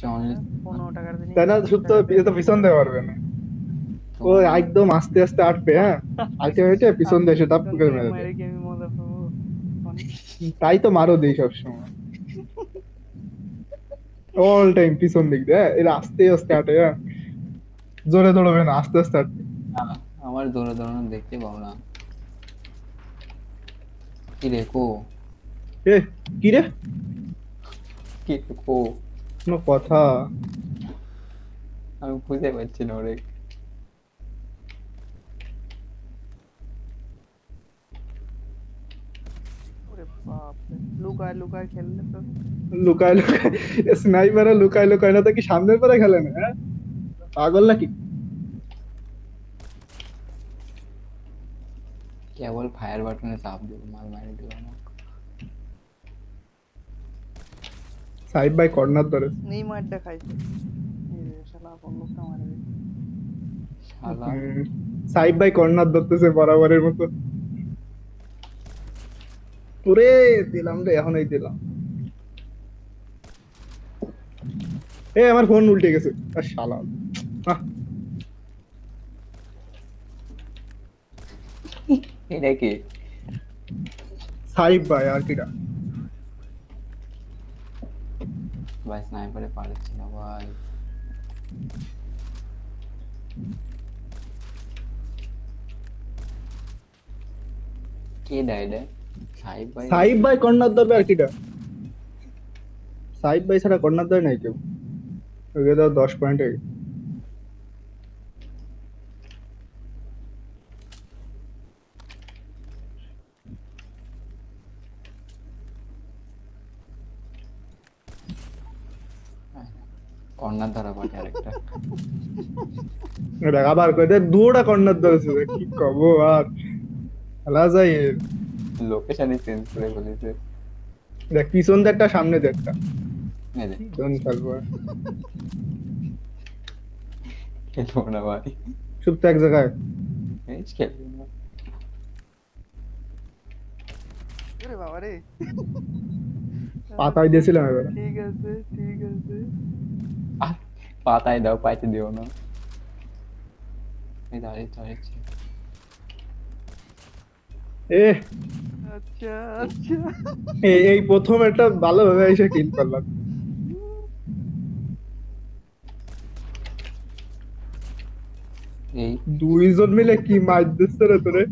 জনলি 15 টাকার জিনিস তাই না? 20 সুপ্ত টাকা দিয়ে তো পিছন দিয়ে পারবে না। ও একদম আস্তে আস্তে আটবে, হ্যাঁ, আইটে আইটে পিছন দিয়ে এসে টাপ পিছন করে থেকে মেরে দেয়। মাইরে কি আমি মজা পাবো? তাই তো মারো দেই সবসময়, অল টাইম পিছন দিক দিয়ে, হ্যাঁ, এরা আস্তে আস্তে আটে, হ্যাঁ, জোরে দৌড়বে না, আস্তে আস্তে আটবে। আমার দৌড়ে দৌড়ানো দেখতে পাবো না। কি রে কো? এ কি রে, কি রে কো? কোনো কথা? আমি বুঝতে পারছি না ওরে। ওরে বাপ রে, লুকায় লুকায় খেললে তো লুকায় লুকায়, স্নাইপারে লুকায় লুকায় না তো কি সামনের পরে খেলে না, হ্যাঁ, পাগল নাকি? কেবল ফায়ার বাটনে চাপ দিব, মাল মারি দিব না। সাইড বাই কর্নার ধরে, নেই মারটা খাইছে। এই রে শালা কোন লোকটা মারে রে। শালা সাইড বাই কর্নার ধরতেছে বরাবরের মতো। পুরে দিলাম রে, এখনই দিলাম। এ আমার ফোন উল্টে গেছে, আর শালা, আহ, এটা কি? সাইড বাই আর কিটা। ভাই স্নাইপারে পারছি না ভাই। কে দেয় রে? সাহেব ভাই। সাইড বাই কর্নার ধরবে আর কিটা, সাইড বাই ছাড়া কর্নার ধরে নাই কেউ। ওকে দাও 10 পয়েন্ট। কর্নার ধরা পাঠে আরেকটা। দেখ আবার কই দেখ, দুটা কর্নার ধরেছে, দেখ কি কব আর, খেলা যায় এর। লোকেশনই চেঞ্জ করে ফেলেছে। দেখ পিছন দিয়ে একটা, সামনে দিয়ে একটা, এই যে কোন খেলবো আর? খেলবো না ভাই। চুপ তো এক জায়গায়, এই খেলবো না। ওরে বাবা রে। পাতায় দিয়েছিলাম এবার। ঠিক আছে ঠিক আছে। আহ, পাতায় দাও, পাইতে দিও না। এই দাঁড়িয়ে দাঁড়িয়েছে। এ আচ্ছা আচ্ছা। এই প্রথম একটা ভালোভাবে এসে কিল করলাম। এই দুইজন মিলে কি মার দিচ্ছে রে তোরে।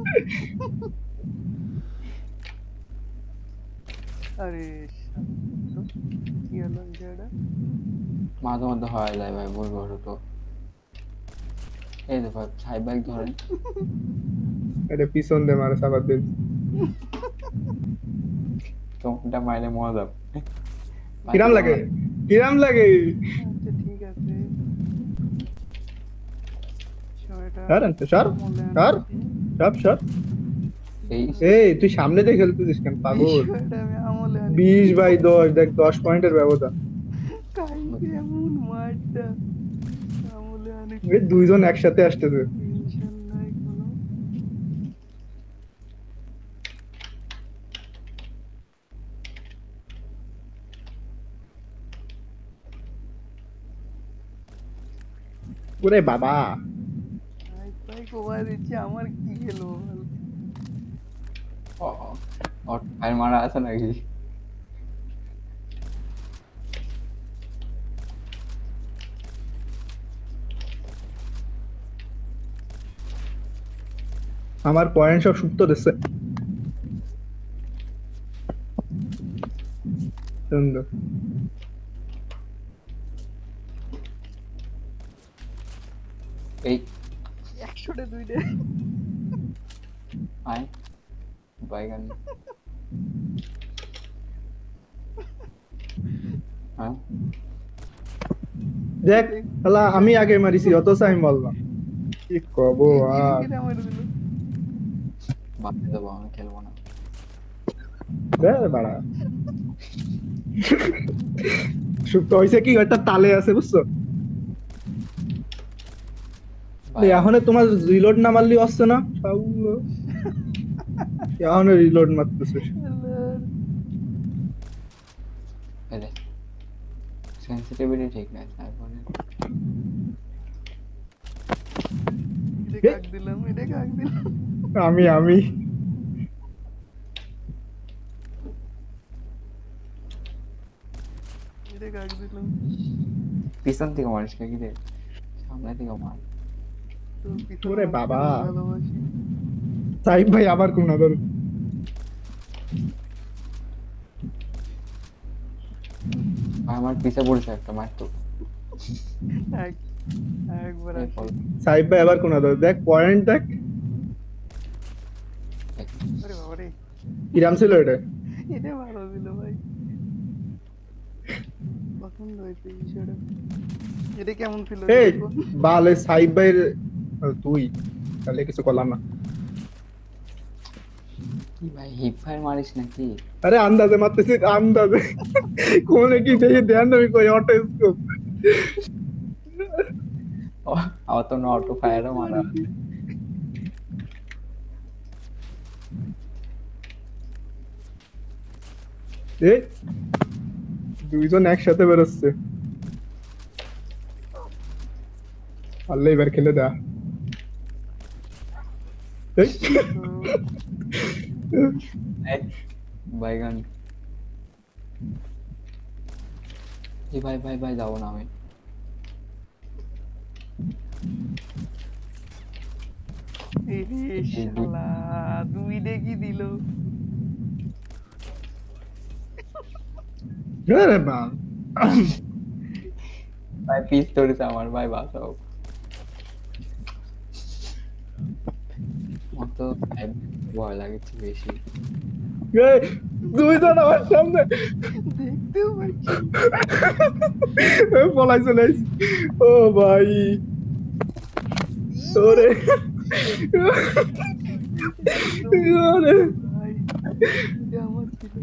আরে শালা, কি হলো বিষয়টা? মাঝে মধ্যে হয়ে যায় ভাই, ভুল তো। এই তো ভাই সাহেব ভাই ধরেন। এটা পিছন দিয়ে মারে সাবার দিন। তোমটা মাইলে মজা। কিরাম লাগে, কিরাম লাগে। আচ্ছা ঠিক আছে। সময়টা সর সর মূল্যায়ন সর, করছি। সব সর। এই এই তুই সামনে দিয়ে খেলতেছিস কেন পাগল? বিষয়টা আমি আমলে আনি। 20/10, দেখ 10 পয়েন্টের ব্যবধান। কাইছে এমন মারটা আমলে আনি। এই দুইজন একসাথে আসতেছে। টেনশন নাই কোনো। ওরে বাবা, ভাই কোবাই দিচ্ছে, আমার কি গেলো? ফায়ার মারা আছে নাকি? আমার পয়েন্ট সব সুপ্ত দিচ্ছে। সুন্দর। এই 100-2 আয় বাইগান। হ্যাঁ দেখ শালা, আমি আগে মারিছি অথচ আমি বললাম, কি কব আর। আমার দিল। বাদ দেবো, আমি খেলবো না। দে বাড়া, সুপ্ত হয়েছে কি, একটা তালে আছে বুঝছো? ভাই এখন তোমার রিলোড না মারলি আসছে না, এখন রিলোড মারতেছে। এই যে সেন্সিটিভিটি ঠিক নাই তারপরে এটা কাক দিলাম, এটা কাক দিলাম। আমি এটা কাক দিলাম। পিছন থেকে মারিস নাকি রে সামনে থেকে মার তোর পিছনে ওরে মারতে বাবা। আমি ভালোবাসি। সাহিব ভাই আবার কোন ধর ভাই আমার পিছে পড়ছে একটা মার তো এক একবার এই আসি। বল। সাহিব ভাই আবার কোন ধর দেখ পয়েন্ট দেখ আরে বাবা রে, কিরাম ছিল এটা এটা ভালো ছিল ভাই, পছন্দ হয়েছে বিষয়টা। এটা কেমন ছিল এই দেখো। বালে সাহিব ভাইয়ের তুই তাহলে কিছু করলাম না কি ভাই হিপ ফায়ার মারিস নাকি আরে আন্দাজে মারতেছি আন্দাজে কোনে কি দেখে ধ্যান আমি কই অটো স্কোপ আমার তো অটো ফায়ারও মারা এই দুইজন একসাথে বেরোচ্ছে আল্লাহ এবার খেলে দা এই এই, বাইগান জি ভাই ভাই ভাই যাবো না আমি এরে শালা, দুই দেখি দিল। আরে বাল ভাই পিস ধরেছে আমার ভাই বাঁচাও আমার তো ভয় লাগছে বেশি এই দুইজন আমার সামনে দেখতেও পাচ্ছি পলাই চলে আইছি। ও ভাই ওরে ওরে ভাই, এটা আমার ছিল।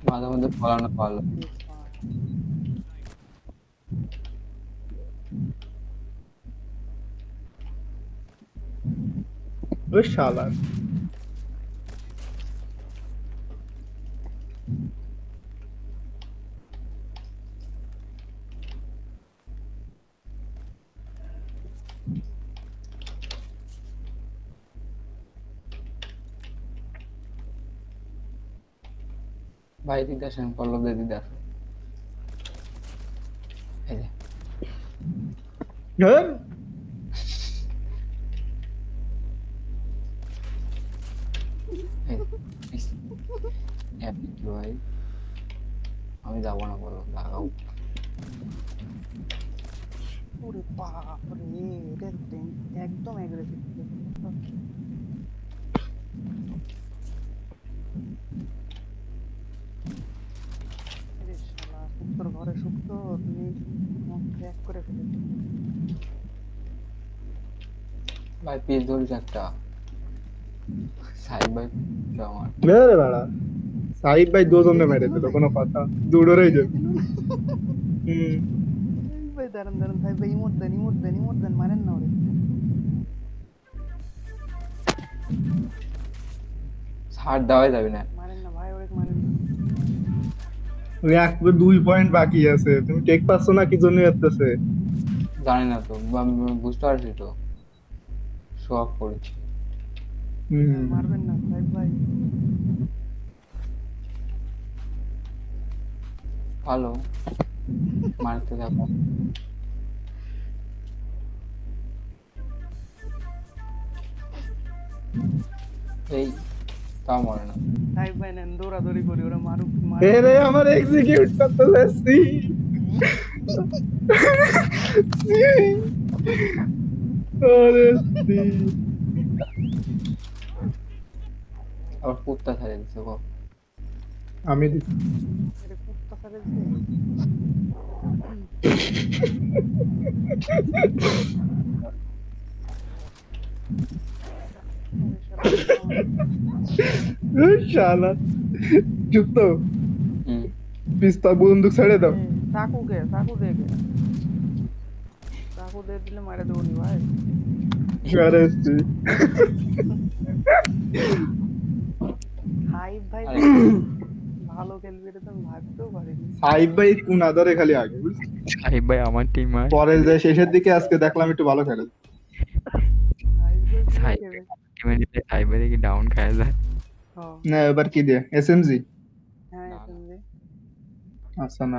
মাঝে মধ্যে ফলানো ভালো ওই শালা ভাই দিদি আসেন পল্লব দিদি আসেন এই যে হ্যাঁ এই পিস হ্যাপি কি ভাই আমি যাবো না বলো লাগাও ওরে বাপ রে, এটা একদম অ্যাগ্রেসিভ। আরে শালা, শুক্তোর ঘরে শুক্তো, তুমি ক্র্যাক করে ফেলেছো। ভাই পিস ধরেছে একটা সাইড ভাই আমার রে বাড়া সাহিব ভাই দুজনে মেরে দিল কোনো কথা দুডোরেই যাবে হুম ভাই দাঁড়ান দাঁড়ান ভাই, ভাই ইমোট দেন, ইমোট দেন, ইমোট দেন, মারেন না ওরে। ছাড় দেওয়াই যাবে না মারেন না ভাই, ওরে মারেন না। এক 2 পয়েন্ট বাকি আছে তুমি টেক পাচ্ছ না কি জন্য আসতেছে জানি না তো আমি বুঝতে পারছি তো শো অফ করেছি মারবেন না ভাই ভাই। ভালো মারতে থাকো এই তাও মরে না ভাই ভাই নেন, দৌড়াদৌড়ি করি, ওরা মারুক এ রে আমার এক্সিকিউট করতে যাচ্ছি আরে সি আবার কুত্তা ছাড়িয়ে দিচ্ছে গো আমি দিছি এটা কুত্তা সারে দিছে। এই শালা চুপ তো হুম পিস্তল বন্দুক ছেড়ে দাও চাকু কে, চাকু দে কে, চাকু দিয়ে দিলে মারে দেবো নি ভাই। আরে সি হাই ভাই আরে ভালো ভালো খেলবি এটা তো আমি ভাবতেও পারিনি। সাহিব ভাই কুনা ধরে খালি আগে বুঝলি? সাহিব ভাই আমার টিম আর পরে যে শেষের দিকে আজকে দেখলাম একটু ভালো খেলে। হাইবে পুরো সাহিব খেলে। টিমে নিলে সাহিব ভাই কি ডাউন খায় যায়। হ্যাঁ না এবার কি দিয়ে এসএমজি? হ্যাঁ না, না। এসএমজি। আচ্ছা না